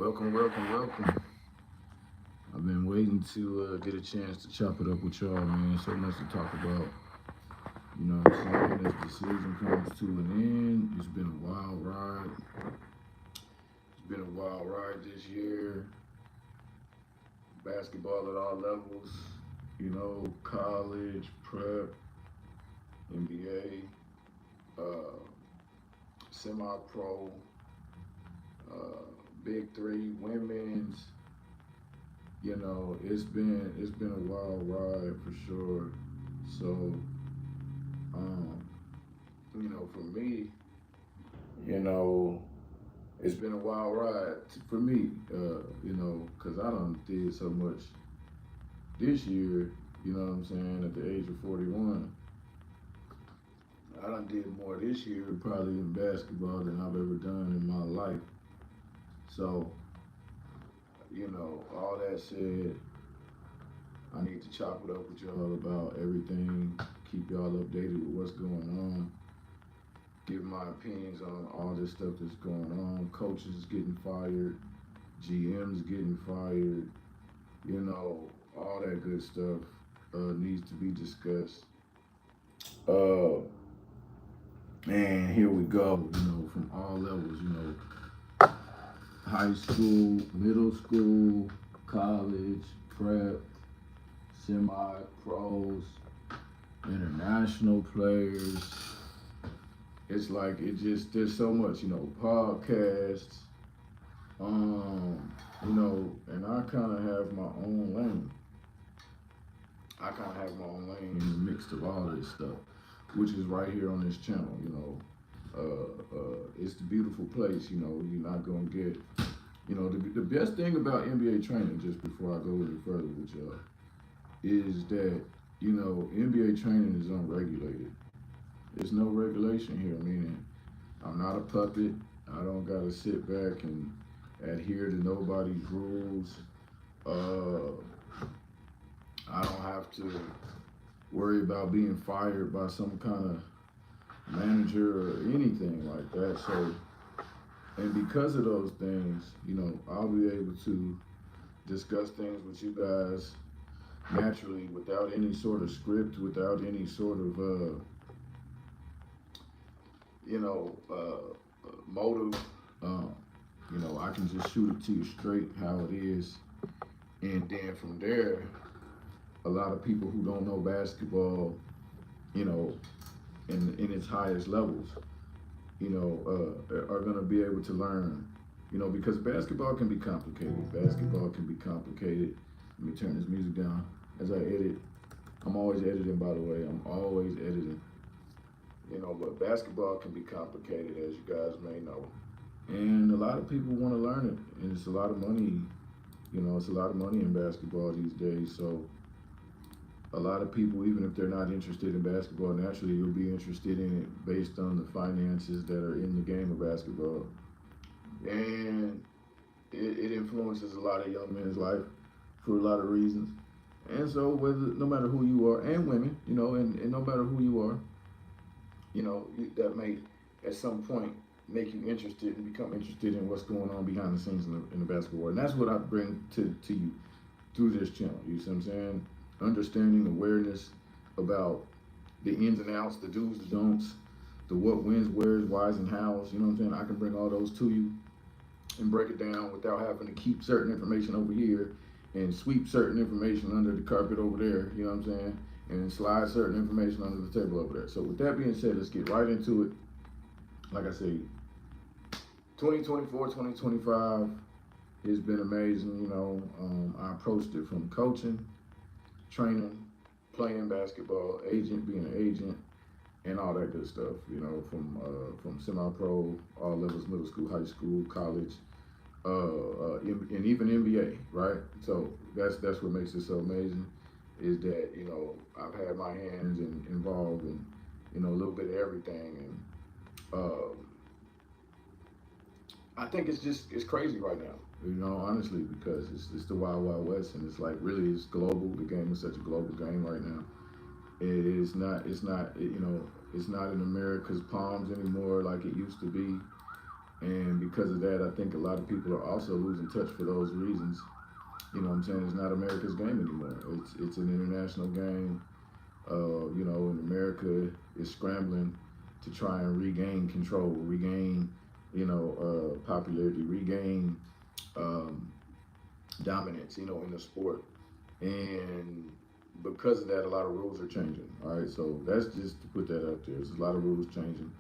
Welcome, welcome, welcome. I've been waiting to get a chance to chop it up with y'all, man. So much to talk about. You know what I'm saying? As the season comes to an end, it's been a wild ride. It's been a wild ride this year. Basketball at all levels. College, prep, NBA, semi-pro, uh, big three, women's. It's been a wild ride for sure. So, um, for me, you know, it's been a wild ride for me. Because I done did so much this year. You know what I'm saying? At the age of 41, I done did more this year probably in basketball than I've ever done in my life. So, all that said, I need to chop it up with y'all about everything, keep y'all updated with what's going on, give my opinions on all this stuff that's going on. Coaches getting fired, GMs getting fired, all that good stuff needs to be discussed. Uh, and here we go, from all levels, high school, middle school, college, prep, semi pros, international players. It's like there's so much, podcasts, and I kind of have my own lane. In the mix of all this stuff, which is right here on this channel. It's the beautiful place. You're not gonna get, the best thing about NBA training. Just before I go any further with y'all, is that NBA training is unregulated. There's no regulation here, meaning I'm not a puppet. I don't gotta sit back and adhere to nobody's rules. Uh, I don't have to worry about being fired by some kind of manager or anything like that. So, and because of those things, I'll be able to discuss things with you guys naturally without any sort of script, without any sort of, motive. Um, I can just shoot it to you straight how it is. And then from there, a lot of people who don't know basketball, you know, in its highest levels, are going to be able to learn, because basketball can be complicated. Basketball can be complicated. Let me turn this music down as I edit. I'm always editing, by the way. I'm always editing. But basketball can be complicated, as you guys may know. And a lot of people want to learn it, and it's a lot of money. It's a lot of money in basketball these days. So a lot of people, even if they're not interested in basketball, naturally you'll be interested in it based on the finances that are in the game of basketball. And it influences a lot of young men's life for a lot of reasons. And so no matter who you are, and women, and no matter who you are, that may at some point make you interested and become interested in what's going on behind the scenes in the basketball world. And that's what I bring to you through this channel. You see what I'm saying? Understanding, awareness about the ins and outs, the do's, the don'ts, the what, wins, where's, why's, and how's. You know what I'm saying? I can bring all those to you and break it down without having to keep certain information over here and sweep certain information under the carpet over there. You know what I'm saying? And slide certain information under the table over there. So with that being said, let's get right into it. Like I say, 2024, 2025 has been amazing. I approached it from coaching, training, playing basketball, being an agent, and all that good stuff. From semi-pro, all levels, middle school, high school, college, and even NBA. Right. So that's what makes it so amazing. Is that I've had my hands involved in a little bit of everything, and I think it's crazy right now. Honestly, because it's the wild wild west, and it's like really it's global. The game is such a global game right now. It's not in America's palms anymore like it used to be. And because of that, I think a lot of people are also losing touch for those reasons. You know what I'm saying? It's not America's game anymore. It's an international game. You know, and America is scrambling to try and regain control, regain, popularity, regain um, dominance, in the sport. And because of that, a lot of rules are changing. All right, so that's just to put that out there. There's a lot of rules changing.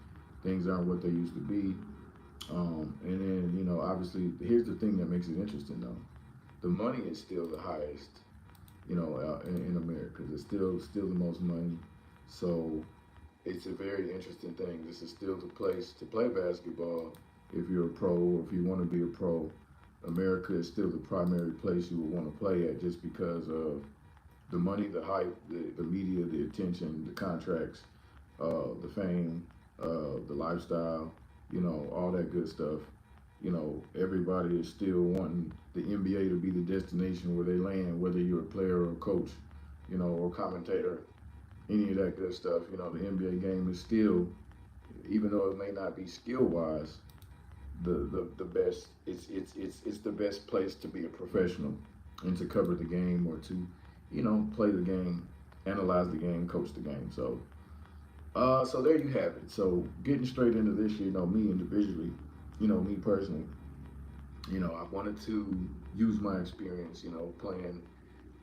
Things aren't what they used to be. And then, obviously, here's the thing that makes it interesting, though. The money is still the highest, in America. It's still the most money. So it's a very interesting thing. This is still the place to play basketball if you're a pro or if you want to be a pro. America is still the primary place you would want to play at just because of the money, the hype, the media, the attention, the contracts, the fame, the lifestyle, all that good stuff. Everybody is still wanting the NBA to be the destination where they land, whether you're a player or a coach, or commentator, any of that good stuff. The NBA game is still, even though it may not be skill wise, the best. It's the best place to be a professional and to cover the game or to, play the game, analyze the game, coach the game. So there you have it. So getting straight into this, me individually, me personally, I wanted to use my experience, playing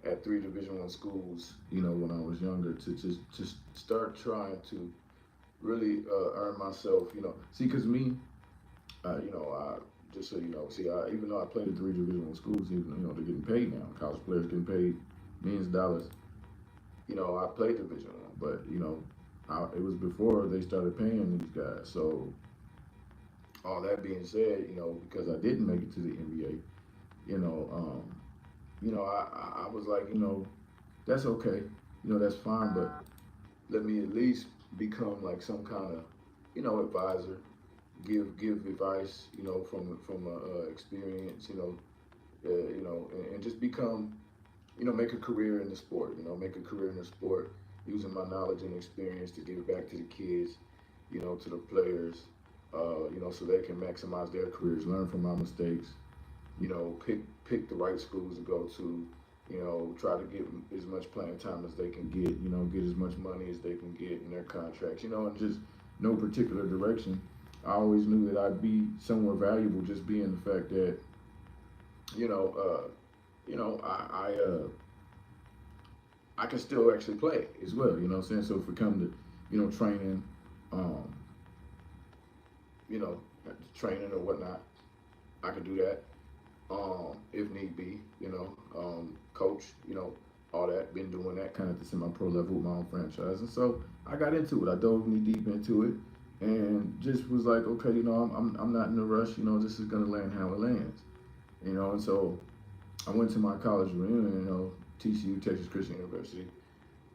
at three Division I schools, when I was younger, to just start trying to really earn myself, see, because me, just so you know, see, even though I played at three Division I schools, even they're getting paid now. College players getting paid millions of dollars. I played Division I, but it was before they started paying these guys. So all that being said, because I didn't make it to the NBA, I was like, that's okay, that's fine, but let me at least become like some kind of, advisor, give advice, from experience, and just become, make a career in the sport, make a career in the sport, using my knowledge and experience to give back to the kids, to the players, so they can maximize their careers, learn from my mistakes, pick the right schools to go to, try to get as much playing time as they can get, get as much money as they can get in their contracts, and just no particular direction. I always knew that I'd be somewhere valuable just being the fact that, you know, I can still actually play as well, you know what I'm saying? So if it comes to, training, um, you know, training or whatnot, I can do that. If need be, coach, all that. Been doing that kind of at the semi-pro level with my own franchise, and so I got into it. I dove knee deep into it, and just was like, okay, I'm not in a rush. This is gonna land how it lands, And so I went to my college reunion, TCU, Texas Christian University.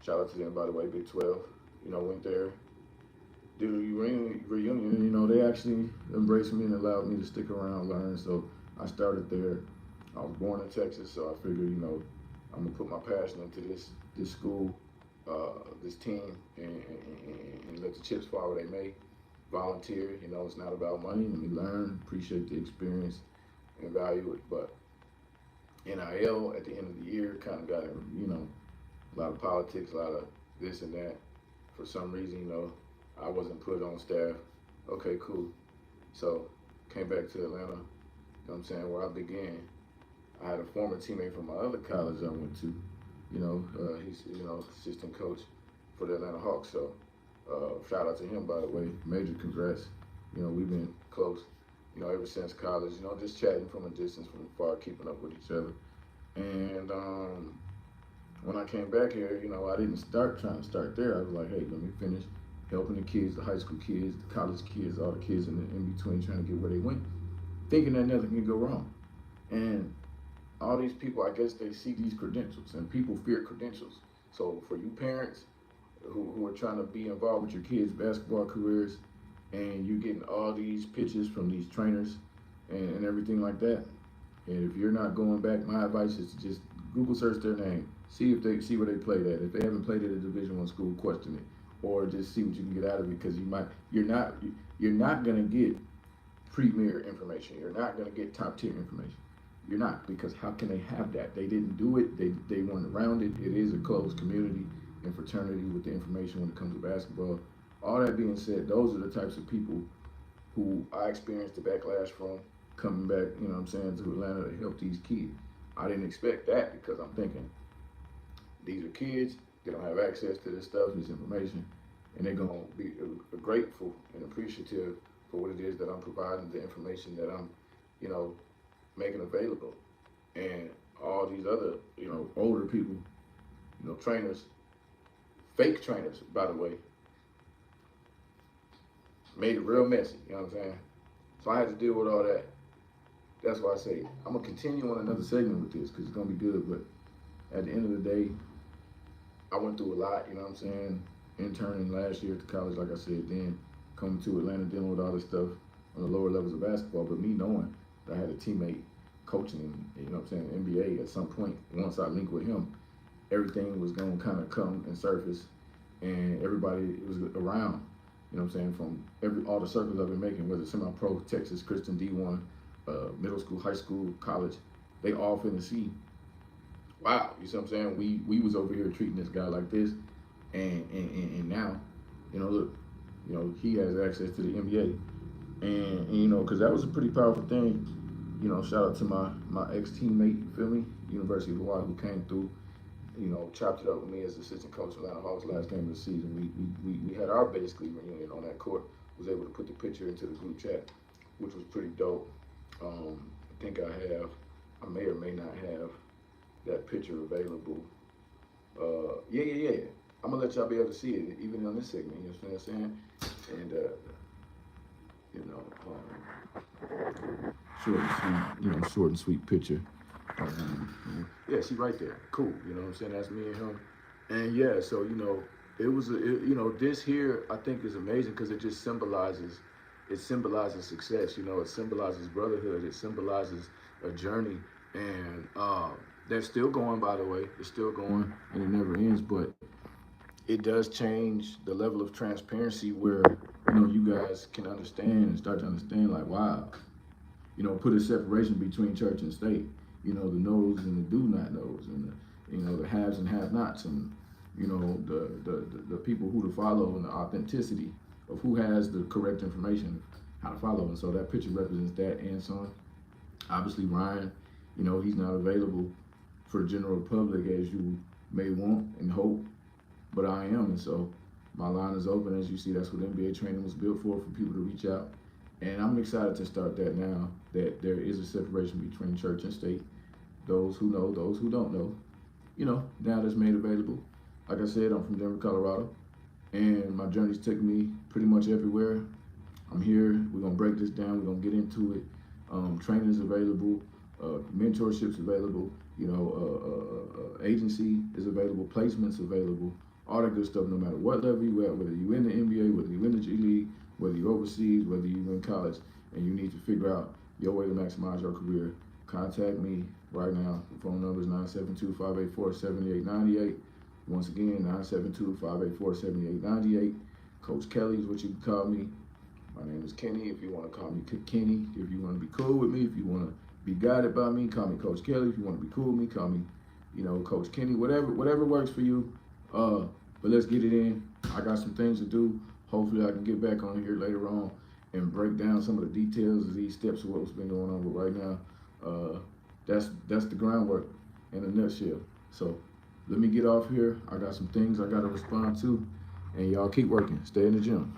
Shout out to them, by the way, Big 12. Went there, did a reunion. They actually embraced me and allowed me to stick around, learn. So I started there. I was born in Texas, so I figured, I'm gonna put my passion into this school, this team, and let the chips fall where they may. Volunteer, it's not about money. Let me learn, appreciate the experience, and value it. But NIL at the end of the year kind of got, a lot of politics, a lot of this and that. For some reason, I wasn't put on staff. Okay, cool. So came back to Atlanta, what I'm saying, where I began. I had a former teammate from my other college I went to, he's, assistant coach for the Atlanta Hawks. So shout out to him, by the way. Major congrats. We've been close, ever since college, just chatting from a distance, from afar, keeping up with each other. And when I came back here, I didn't start trying to start there. I was like, hey, let me finish helping the kids, the high school kids, the college kids, all the kids in between, trying to get where they went, thinking that nothing can go wrong. And all these people, I guess they see these credentials, and people fear credentials. So for you parents who are trying to be involved with your kids' basketball careers, and you're getting all these pitches from these trainers and everything like that, and if you're not going back, my advice is to just Google search their name, see where they played at. If they haven't played at a Division I school, question it, or just see what you can get out of it, because you're not gonna get premier information. You're not going to get top tier information. You're not, because how can they have that? They didn't do it. They weren't around it. It is a closed community and fraternity with the information when it comes to basketball. All that being said, those are the types of people who I experienced the backlash from coming back, you know what I'm saying, to Atlanta to help these kids. I didn't expect that because I'm thinking these are kids, they don't have access to this stuff, this information, and they're gonna be grateful and appreciative for what it is that I'm providing, the information that I'm, you know, making available. And all these other, you know, older people, you know, trainers, fake trainers, by the way, made it real messy, you know what I'm saying? So I had to deal with all that. That's why I say I'm gonna continue on another segment with this because it's gonna be good. But at the end of the day, I went through a lot, you know what I'm saying? Interning last year at the college, like I said, then coming to Atlanta, dealing with all this stuff on the lower levels of basketball. But me knowing that I had a teammate coaching, you know what I'm saying, NBA at some point, once I linked with him, everything was gonna kind of come and surface, and everybody was around. You know what I'm saying? From all the circles I've been making, whether semi-pro, Texas, Christian, D1, middle school, high school, college, they all finna see, wow, you see what I'm saying? We was over here treating this guy like this, and now, you know, look, you know, he has access to the NBA, and you know, because that was a pretty powerful thing. You know, shout out to my ex-teammate, you feel me, University of Hawaii, who came through, you know, chopped it up with me as assistant coach of Atlanta Hawks last game of the season. We had our basically reunion on that court. Was able to put the picture into the group chat, which was pretty dope. I think I may or may not have that picture available. Yeah. I'm gonna let y'all be able to see it, even on this segment. You know what I'm saying? And you know, short and sweet. You know, short and sweet picture. Yeah, she right there. Cool. You know what I'm saying? That's me and him. And yeah, so you know, you know, this here I think is amazing because it just symbolizes success. You know, it symbolizes brotherhood. It symbolizes a journey, and that's still going. By the way, it's still going, and it never ends. But it does change the level of transparency where you know you guys can understand and start to understand. Like, wow, you know, put a separation between church and state. You know, the knows and the do not knows, and the, you know, the haves and have nots, and you know, the people who to follow, and the authenticity of who has the correct information, how to follow. And so that picture represents that and some. Obviously, Ryan, you know, he's not available for the general public as you may want and hope, but I am, and so my line is open. As you see, that's what NBA training was built for people to reach out. And I'm excited to start that now, that there is a separation between church and state. Those who know, those who don't know, you know, now that's made available. Like I said, I'm from Denver, Colorado, and my journey's taken me pretty much everywhere. I'm here, we're gonna break this down, we're gonna get into it. Training's available, mentorship's available, you know, agency is available, placements available, all that good stuff, no matter what level you at, whether you in the NBA, whether you in the G League, whether you're overseas, whether you're in college, and you need to figure out your way to maximize your career. Contact me right now. The phone number is 972-584-7898. Once again, 972-584-7898. Coach Kelly is what you can call me. My name is Kenny. If you want to call me Kenny, if you want to be cool with me, if you want to be guided by me, call me Coach Kelly. If you want to be cool with me, call me, you know, Coach Kenny. Whatever works for you. But let's get it in. I got some things to do. Hopefully I can get back on here later on and break down some of the details of these steps of what's been going on. But right now, that's the groundwork in a nutshell. So let me get off here. I got some things I got to respond to, and y'all keep working. Stay in the gym.